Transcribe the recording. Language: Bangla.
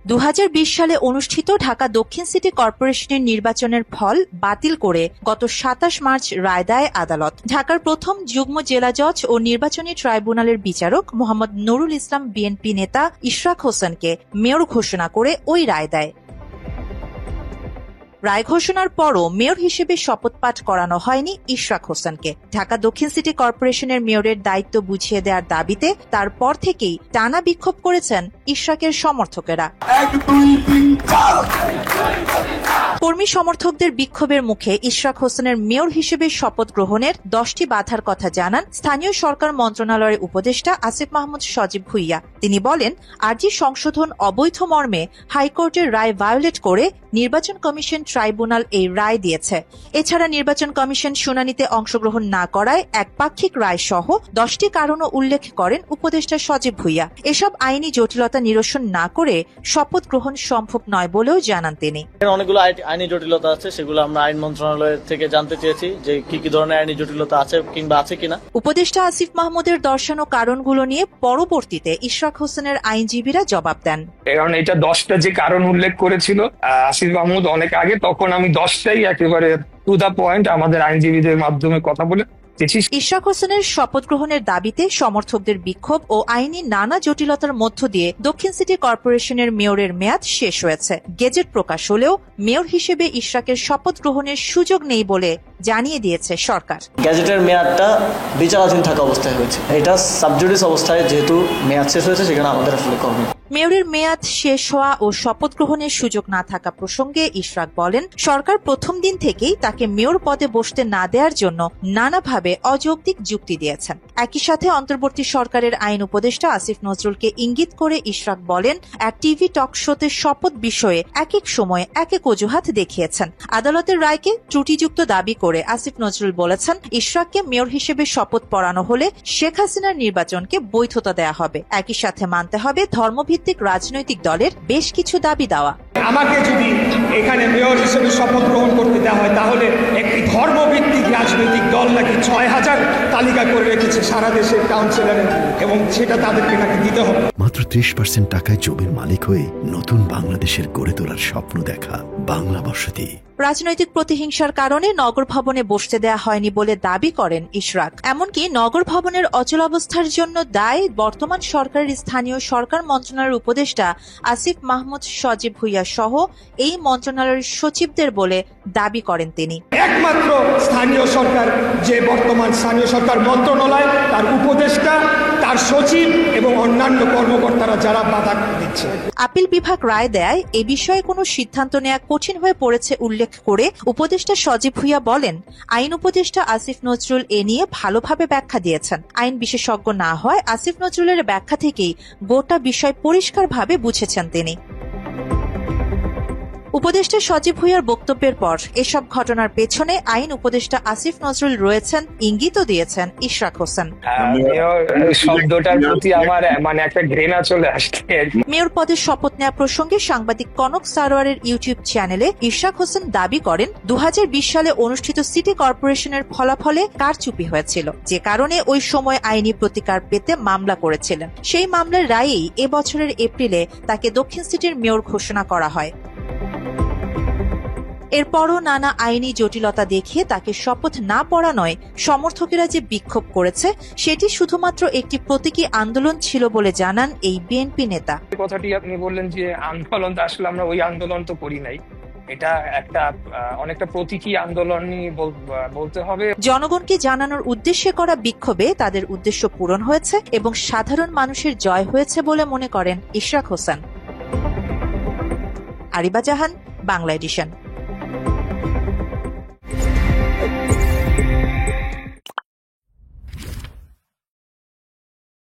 2020 সালে অনুষ্ঠিত ঢাকা দক্ষিণ সিটি কর্পোরেশনের নির্বাচনের ফল বাতিল করে গত 27 মার্চ রায় দেয় আদালত। ঢাকার প্রথম যুগ্ম জেলা জজ ও নির্বাচনী ট্রাইব্যুনালের বিচারক মোহাম্মদ নুরুল ইসলাম বিএনপি নেতা ইশরাক হোসেনকে মেয়র ঘোষণা করে ওই রায় দেয়। রায় ঘোষণার পরও মেয়র হিসেবে শপথ পাঠ করানো হয়নি ইশরাক হোসেনকে। ঢাকা দক্ষিণ সিটি কর্পোরেশনের মেয়রের দায়িত্ব বুঝিয়ে দেওয়ার দাবিতে তারপর থেকেই টানা বিক্ষোভ করেছেন ইশরাকের সমর্থকেরা। কর্মী সমর্থকদের বিক্ষোভের মুখে ইশরাক হোসেনের মেয়র হিসেবে শপথ গ্রহণের 10টি বাধার কথা জানান স্থানীয় সরকার মন্ত্রণালয়ের উপদেষ্টা আসিফ মাহমুদ সজীব ভুইয়া। তিনি বলেন, আরজি সংশোধন অবৈধ মর্মে হাইকোর্টের রায় ভায়োলেট করে নির্বাচন কমিশন ট্রাইব্যুনাল এই রায় দিয়েছে। এছাড়া নির্বাচন কমিশন শুনানিতে অংশগ্রহণ না করায় একপাক্ষিক রায় সহ 10টি কারণও উল্লেখ করেন উপদেষ্টা সজীব ভুইয়া। এসব আইনি জটিলতা নিরসন না করে শপথ গ্রহণ সম্ভব নয় বলেও জানান তিনি। অনেকগুলো আইনি জটিলতা আছে, সেগুলো আমরা আইন মন্ত্রণালয় থেকে জানতে চেয়েছি যে কি কি ধরনের আইনি জটিলতা আছে কিংবা আছে কিনা। উপদেষ্টা আসিফ মাহমুদের দর্শানো কারণগুলো নিয়ে পরবর্তীতে ইশরাক হোসেনের আইনজীবীরা জবাব দেন। কারণ এটা 10টা যে কারণ উল্লেখ করেছিল আসিফ মাহমুদ অনেক আগে, তখন আমি 10টাই একেবারে টু দা পয়েন্ট আমাদের আইনজীবীদের মাধ্যমে কথা বলে। ইশরাক হোসেনের শপথ গ্রহণের দাবিতে সমর্থকদের বিক্ষোভ ও আইনি নানা জটিলতার মধ্য দিয়ে দক্ষিণ সিটি কর্পোরেশনের মেয়রের মেয়াদ শেষ হয়েছে। গেজেট প্রকাশ হলেও মেয়র হিসেবে ইশরাকের শপথ গ্রহণের সুযোগ নেই বলে জানিয়ে দিয়েছে সরকার। গেজেটের মেয়াদটা বিচারাধীন থাকা অবস্থায় হয়েছে, এটা সাবজুডিস অবস্থায় যেহেতু মেয়াদ শেষ হয়েছে সেখানে আমাদের আসলে কর্ম। মেয়রের মেয়াদ শেষ হওয়া ও শপথ গ্রহণের সুযোগ না থাকা প্রসঙ্গে ইশরাক বলেন, সরকার প্রথম দিন থেকেই তাকে মেয়র পদে বসতে না দেওয়ার জন্য নানাভাবে অযৌক্তিক যুক্তি দিয়েছেন। একই সাথে অন্তর্বর্তী সরকারের আইন উপদেষ্টা আসিফ নজরুলকে ইঙ্গিত করে ইশরাক বলেন, এক টিভি টক শোতে শপথ বিষয়ে এক এক সময় এক এক অজুহাত দেখিয়েছেন। আদালতের রায়কে ত্রুটিযুক্ত দাবি করে আসিফ নজরুল বলেছেন, ইশরাককে মেয়র হিসেবে শপথ পড়ানো হলে শেখ হাসিনার নির্বাচনকে বৈধতা দেয়া হবে। একই সাথে মানতে হবে ধর্মভিত্তিক রাজনৈতিক দলের বেশ কিছু দাবি দেওয়া। আমাকে যদি এখানে মেয়র হিসেবে শপথ গ্রহণ করতে দেওয়া হয় তাহলে একটি ধর্মভিত্তিক রাজনৈতিক দল নাকি 6000 তালিকা করে রেখেছে সারা দেশের কাউন্সিলরে, এবং সেটা তাদেরকে নাকি দিতে হবে। মাত্র 30% টাকায় জমির মালিক হয়ে নতুন বাংলাদেশের গড়ে তোলার স্বপ্ন দেখা বাংলা বসতি। রাজনৈতিক প্রতিহিংসার কারণে নগর ভবনে বসতে দেয়া হয়নি বলে দাবি করেন ইশরাক। এমনকি নগর ভবনের অচলাবস্থার জন্য দায় বর্তমান সরকারের স্থানীয় সরকার মন্ত্রণালয়ের উপদেষ্টা আসিফ মাহমুদ সজীব ভুইয়া সহ এই মন্ত্রণালয়ের সচিবদের বলে দাবি করেন তিনি। একমাত্র স্থানীয় সরকার যে বর্তমান স্থানীয় সরকার মন্ত্রণালয়, তার উপদেষ্টা, তার সচিব এবং অন্যান্য কর্মকর্তারা যারা বাধা দিচ্ছে। আপিল বিভাগ রায় দেয় এ বিষয়ে কোনো সিদ্ধান্ত নেওয়া কঠিন হয়ে পড়েছে উল্লেখ করে উপদেষ্টা সজীব ভুইয়া বলেন, আইন উপদেষ্টা আসিফ নজরুল এ নিয়ে ভালোভাবে ব্যাখ্যা দিয়েছেন। আইন বিশেষজ্ঞ না হয় আসিফ নজরুলের ব্যাখ্যা থেকেই গোটা বিষয় পরিষ্কারভাবে বুঝেছেন তিনি। উপদেষ্টা সজীব ভুইয়ার বক্তব্যের পর এসব ঘটনার পেছনে আইন উপদেষ্টা আসিফ নজরুল রয়েছেন ইঙ্গিতও দিয়েছেন ইশরাক হোসেন। শব্দটার প্রতি আমার একটা ঘৃণা চলে আসছে। মেয়র পদে শপথ নেওয়া প্রসঙ্গে সাংবাদিক কনক সারোয়ারের ইউটিউব চ্যানেলে ইশরাক হোসেন দাবি করেন, 2020 সালে অনুষ্ঠিত সিটি কর্পোরেশনের ফলাফলে কারচুপি হয়েছিল, যে কারণে ওই সময় আইনি প্রতিকার পেতে মামলা করেছিলেন। সেই মামলার রায়েই এবছরের এপ্রিলে তাকে দক্ষিণ সিটির মেয়র ঘোষণা করা হয়। এরপরও নানা আইনি জটিলতা দেখিয়ে তাকে শপথ না পড়ানোয় সমর্থকেরা যে বিক্ষোভ করেছে সেটি শুধুমাত্র একটি প্রতীকী আন্দোলন ছিল বলে জানান এই বিএনপি নেতা। কথাটি আপনি বললেন যে আন্দোলন, আসলে আমরা ওই আন্দোলন তো করি নাই, এটা অনেকটা প্রতীকী আন্দোলনই বলতে হবে। জনগণকে জানানোর উদ্দেশ্যে করা বিক্ষোভে তাদের উদ্দেশ্য পূরণ হয়েছে এবং সাধারণ মানুষের জয় হয়েছে বলে মনে করেন ইশরাক হোসেন। আরিবা জাহান, বাংলা এডিশন।